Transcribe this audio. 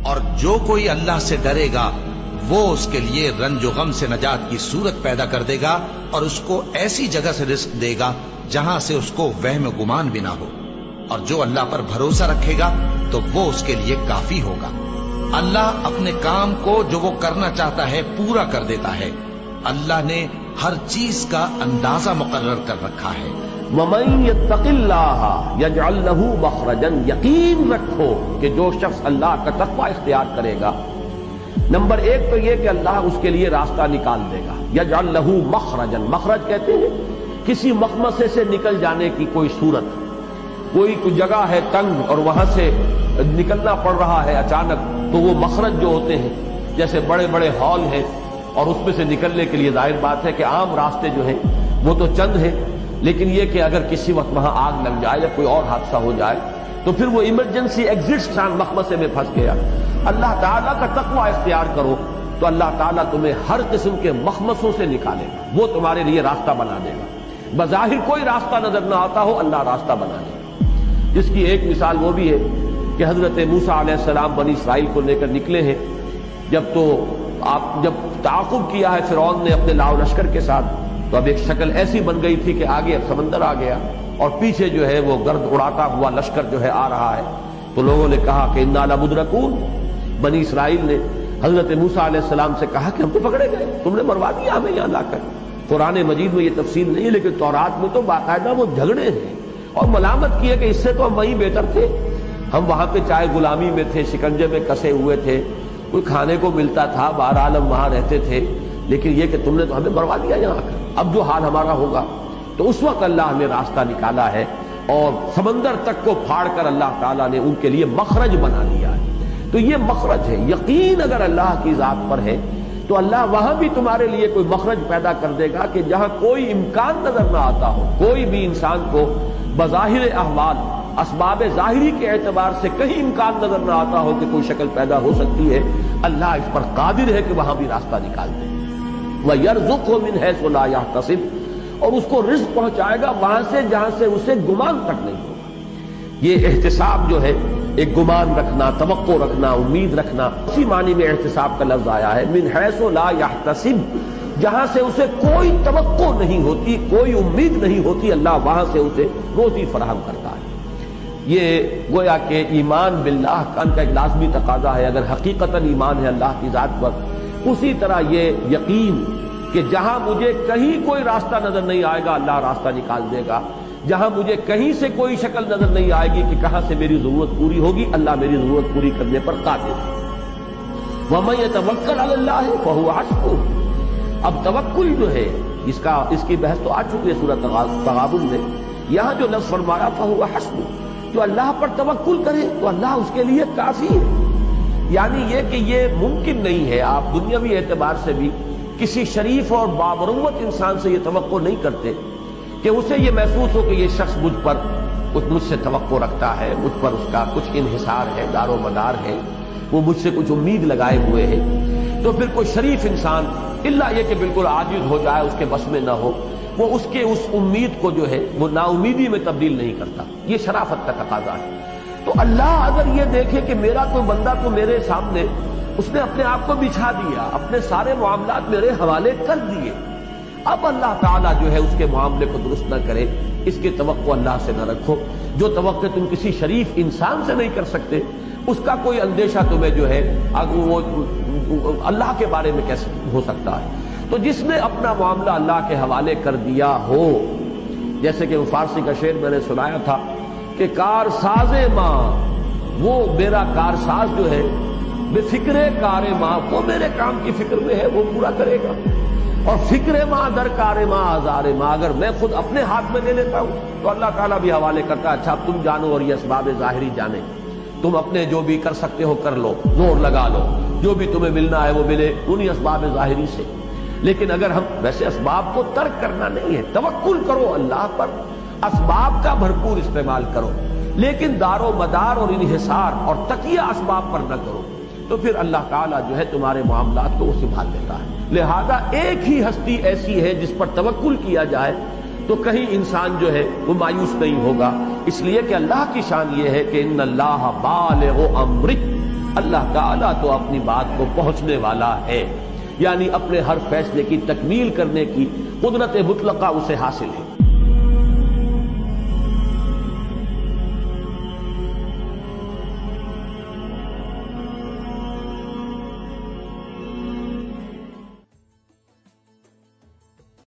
اور جو کوئی اللہ سے ڈرے گا وہ اس کے لیے رنج و غم سے نجات کی صورت پیدا کر دے گا اور اس کو ایسی جگہ سے رزق دے گا جہاں سے اس کو وہم و گمان بھی نہ ہو، اور جو اللہ پر بھروسہ رکھے گا تو وہ اس کے لیے کافی ہوگا۔ اللہ اپنے کام کو جو وہ کرنا چاہتا ہے پورا کر دیتا ہے۔ اللہ نے ہر چیز کا اندازہ مقرر کر رکھا ہے۔ وَمَن يَتَّقِ اللَّهَ يَجْعَل لَّهُ مَخْرَجًا، یقین رکھو کہ جو شخص اللہ کا تقوی اختیار کرے گا، نمبر ایک تو یہ کہ اللہ اس کے لیے راستہ نکال دے گا۔ یجعل لہ مخرجا، مخرج کہتے ہیں کسی مخمصے سے نکل جانے کی کوئی صورت، کوئی جگہ ہے تنگ اور وہاں سے نکلنا پڑ رہا ہے اچانک، تو وہ مخرج جو ہوتے ہیں جیسے بڑے بڑے ہال ہیں اور اس میں سے نکلنے کے لیے ظاہر بات ہے کہ عام راستے جو ہیں وہ تو چند ہیں، لیکن یہ کہ اگر کسی وقت وہاں آگ لگ جائے یا کوئی اور حادثہ ہو جائے تو پھر وہ ایمرجنسی ایگزٹ مخمصے میں پھنس گیا۔ اللہ تعالیٰ کا تقوی اختیار کرو تو اللہ تعالیٰ تمہیں ہر قسم کے مخمصوں سے نکالے گا، وہ تمہارے لیے راستہ بنا دے گا۔ بظاہر کوئی راستہ نظر نہ آتا ہو، اللہ راستہ بنا دے گا، جس کی ایک مثال وہ بھی ہے کہ حضرت موسیٰ علیہ السلام بنی اسرائیل کو لے کر نکلے ہیں، جب تعاقب کیا ہے فرعون نے اپنے لاؤ لشکر کے ساتھ، تو اب ایک شکل ایسی بن گئی تھی کہ آگے اب سمندر آ گیا اور پیچھے جو ہے وہ گرد اڑاتا ہوا لشکر جو ہے آ رہا ہے، تو لوگوں نے کہا کہ انا لمدرکون، بنی اسرائیل نے حضرت موسیٰ علیہ السلام سے کہا کہ ہم تو پکڑے گئے، تم نے مروا دیا ہمیں یہاں لا کر۔ قرآن مجید میں یہ تفصیل نہیں ہے، لیکن تورات میں تو باقاعدہ وہ جھگڑے ہیں اور ملامت کیے کہ اس سے تو ہم وہیں بہتر تھے، ہم وہاں پہ چاہے غلامی میں تھے، شکنجے میں کسے ہوئے تھے، کوئی کھانے کو ملتا تھا، بہرحال ہم وہاں رہتے تھے، لیکن یہ کہ تم نے تو ہمیں مروا دیا یہاں آ کر، اب جو حال ہمارا ہوگا۔ تو اس وقت اللہ نے راستہ نکالا ہے اور سمندر تک کو پھاڑ کر اللہ تعالیٰ نے ان کے لیے مخرج بنا دیا ہے۔ تو یہ مخرج ہے، یقین اگر اللہ کی ذات پر ہے تو اللہ وہاں بھی تمہارے لیے کوئی مخرج پیدا کر دے گا کہ جہاں کوئی امکان نظر نہ آتا ہو، کوئی بھی انسان کو بظاہر احوال اسباب ظاہری کے اعتبار سے کہیں امکان نظر نہ آتا ہو کہ کوئی شکل پیدا ہو سکتی ہے، اللہ اس پر قادر ہے کہ وہاں بھی راستہ نکال دے۔ وَيَرْزُقْهُ مِنْ حَيْثُ لَا يَحْتَسِبُ، اور اس کو رزق پہنچائے گا وہاں سے جہاں سے اسے گمان تک نہیں ہوگا۔ یہ احتساب جو ہے ایک گمان رکھنا، توقع رکھنا، امید رکھنا، اسی معنی میں احتساب کا لفظ آیا ہے، من حیث لا یحتسب، جہاں سے اسے کوئی توقع نہیں ہوتی، کوئی امید نہیں ہوتی، اللہ وہاں سے اسے روزی فراہم کرتا ہے۔ یہ گویا کہ ایمان باللہ کا ایک لازمی تقاضا ہے، اگر حقیقتاً ایمان ہے اللہ کی ذات پر، اسی طرح یہ یقین کہ جہاں مجھے کہیں کوئی راستہ نظر نہیں آئے گا اللہ راستہ نکال دے گا، جہاں مجھے کہیں سے کوئی شکل نظر نہیں آئے گی کہ کہاں سے میری ضرورت پوری ہوگی، اللہ میری ضرورت پوری کرنے پر قادر ہے۔ وَمَن يَتَوَكَّلْ عَلَى اللَّهِ فَهُوَ حَسْبُهُ، اب توکل جو ہے اس کی بحث تو آ چکی ہے سورۃ تغابن میں، یہاں جو لفظ فرمایا فَهُوَ حَسْبُهُ، جو اللہ پر توکل کرے تو اللہ اس کے لیے کافی ہے۔ یعنی یہ کہ یہ ممکن نہیں ہے، آپ دنیاوی اعتبار سے بھی کسی شریف اور بامروت انسان سے یہ توقع نہیں کرتے کہ اسے یہ محسوس ہو کہ یہ شخص مجھ سے توقع رکھتا ہے، مجھ پر اس کا کچھ انحصار ہے، دار و مدار ہے، وہ مجھ سے کچھ امید لگائے ہوئے ہے۔ تو پھر کوئی شریف انسان الا یہ کہ بالکل عاجز ہو جائے، اس کے بس میں نہ ہو، وہ اس امید کو جو ہے وہ نا امیدی میں تبدیل نہیں کرتا، یہ شرافت کا تقاضا ہے۔ تو اللہ اگر یہ دیکھے کہ میرا کوئی بندہ تو میرے سامنے اس نے اپنے آپ کو بچھا دیا، اپنے سارے معاملات میرے حوالے کر دیے، اب اللہ تعالیٰ جو ہے اس کے معاملے کو درست نہ کرے، اس کی توقع اللہ سے نہ رکھو۔ جو توقع تم کسی شریف انسان سے نہیں کر سکتے، اس کا کوئی اندیشہ تمہیں جو ہے وہ اللہ کے بارے میں کیسے ہو سکتا ہے؟ تو جس نے اپنا معاملہ اللہ کے حوالے کر دیا ہو، جیسے کہ وہ فارسی کا شعر میں نے سنایا تھا کہ کار ساز ماں، وہ میرا کارساز جو ہے، بے فکر کار ماں، وہ میرے کام کی فکر میں ہے، وہ پورا کرے گا، اور فکر ماں در کار ماں آزار ماں، اگر میں خود اپنے ہاتھ میں لے لیتا ہوں تو اللہ تعالیٰ بھی حوالے کرتا ہے، اچھا تم جانو اور یہ اسباب ظاہری جانے، تم اپنے جو بھی کر سکتے ہو کر لو، زور لگا لو، جو بھی تمہیں ملنا ہے وہ ملے انہی اسباب ظاہری سے۔ لیکن اگر ہم ویسے اسباب کو ترک کرنا نہیں ہے، توکل کرو اللہ پر، اسباب کا بھرپور استعمال کرو، لیکن دار و مدار اور انحصار اور تکیہ اسباب پر نہ کرو، تو پھر اللہ تعالیٰ جو ہے تمہارے معاملات کو وہ سنبھال لیتا ہے۔ لہذا ایک ہی ہستی ایسی ہے جس پر توکل کیا جائے تو کہیں انسان جو ہے وہ مایوس نہیں ہوگا، اس لیے کہ اللہ کی شان یہ ہے کہ ان اللہ بالغ امرہ، اللہ تعالیٰ تو اپنی بات کو پہنچنے والا ہے، یعنی اپنے ہر فیصلے کی تکمیل کرنے کی قدرت مطلقہ اسے حاصل ہے۔